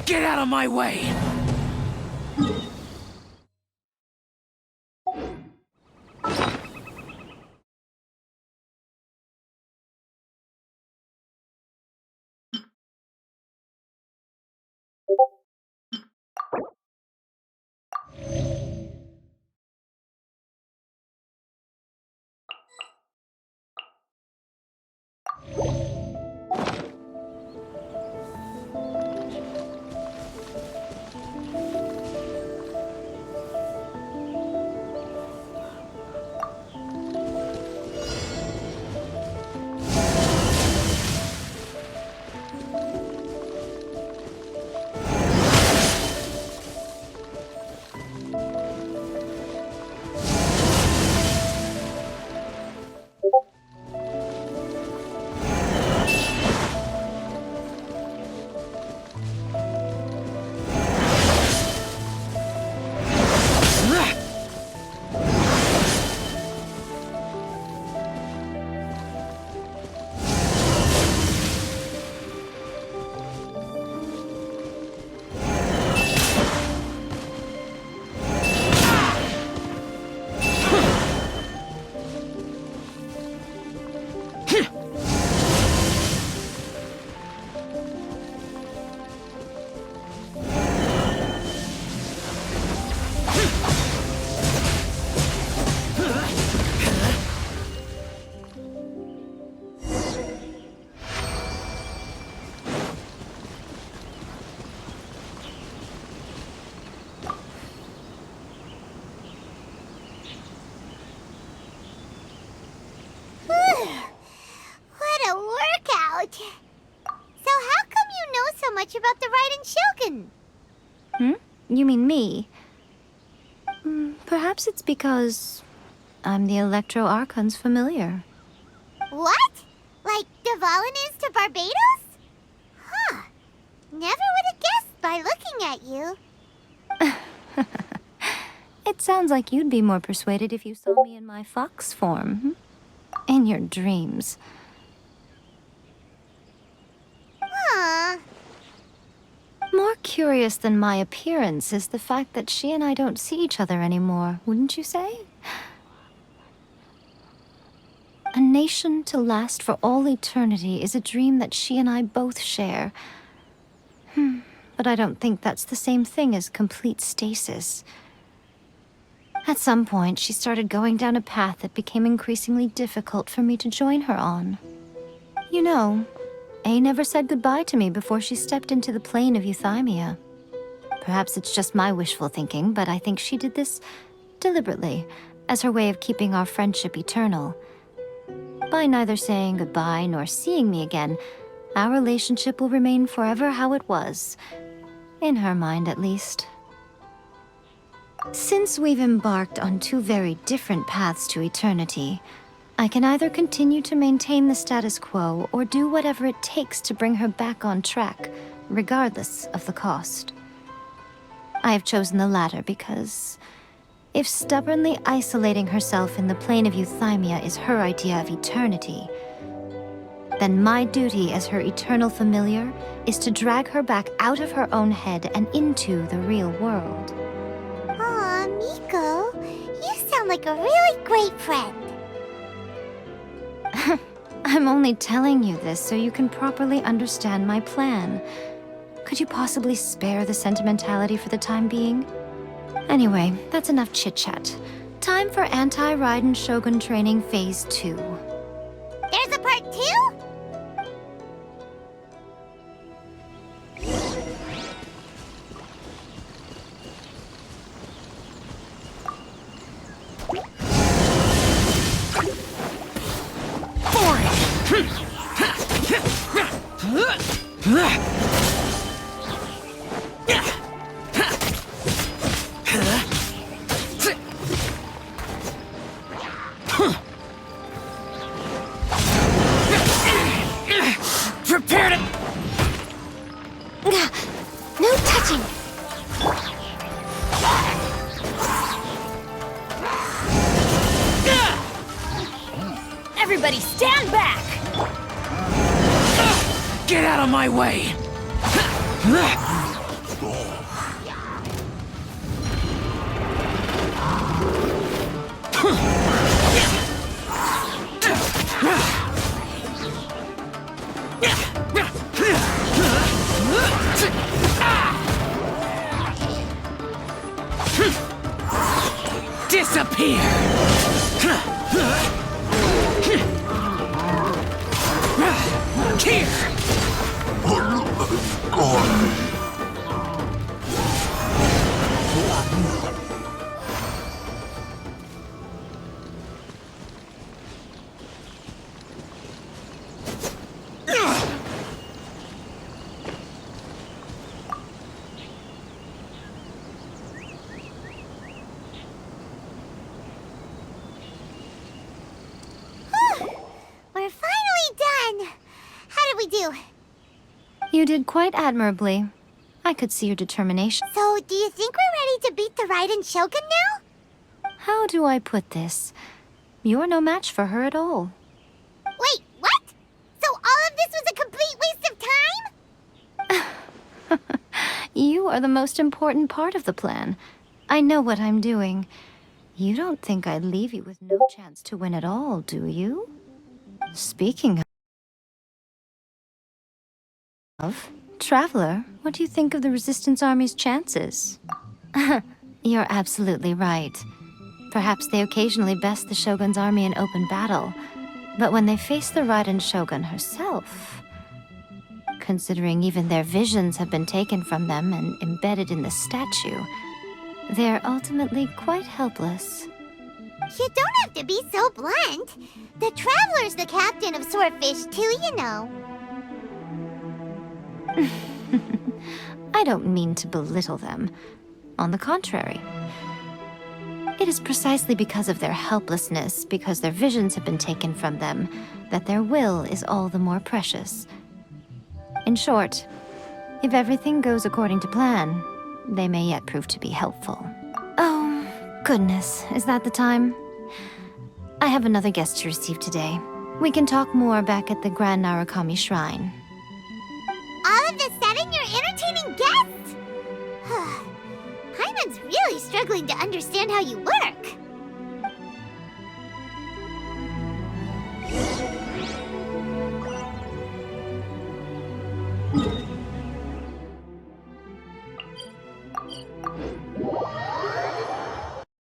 Get out of my way! What a workout! So how come you know so much about the Raiden Shogun? You mean me? Perhaps it's because I'm the Electro Archon's familiar. What? Like Dvalin is to Barbados? Huh. Never would have guessed by looking at you. It sounds like you'd be more persuaded if you saw me in my fox form. In your dreams. Huh. More curious than my appearance is the fact that she and I don't see each other anymore, wouldn't you say? A nation to last for all eternity is a dream that she and I both share. But I don't think that's the same thing as complete stasis. At some point, she started going down a path that became increasingly difficult for me to join her on. You know, A never said goodbye to me before she stepped into the plane of Euthymia. Perhaps it's just my wishful thinking, but I think she did this deliberately, as her way of keeping our friendship eternal. By neither saying goodbye nor seeing me again, our relationship will remain forever how it was. In her mind, at least. Since we've embarked on two very different paths to eternity, I can either continue to maintain the status quo or do whatever it takes to bring her back on track, regardless of the cost. I have chosen the latter because if stubbornly isolating herself in the plane of Euthymia is her idea of eternity, then my duty as her eternal familiar is to drag her back out of her own head and into the real world. Aw, Miko, you sound like a really great friend. I'm only telling you this so you can properly understand my plan. Could you possibly spare the sentimentality for the time being? Anyway, that's enough chit-chat. Time for Anti-Raiden Shogun Training Phase 2. There's a part 2? Prepare to... No touching! Everybody stand back! Get out of my way! Disappear! Here! We're finally done. How did we do? You did quite admirably. I could see your determination. So, do you think we're ready to beat the Raiden Shogun now? How do I put this? You're no match for her at all. Wait, what? So all of this was a complete waste of time? You are the most important part of the plan. I know what I'm doing. You don't think I'd leave you with no chance to win at all, do you? Speaking of... Traveler, what do you think of the Resistance Army's chances? You're absolutely right. Perhaps they occasionally best the Shogun's army in open battle, but when they face the Raiden Shogun herself... Considering even their visions have been taken from them and embedded in the statue, they're ultimately quite helpless. You don't have to be so blunt. The Traveler's the captain of Swordfish too, you know. I don't mean to belittle them. On the contrary. It is precisely because of their helplessness, because their visions have been taken from them, that their will is all the more precious. In short, if everything goes according to plan, they may yet prove to be helpful. Oh, goodness, is that the time? I have another guest to receive today. We can talk more back at the Grand Narukami Shrine. All of a sudden, you're entertaining guests? Paimon's really struggling to understand how you work.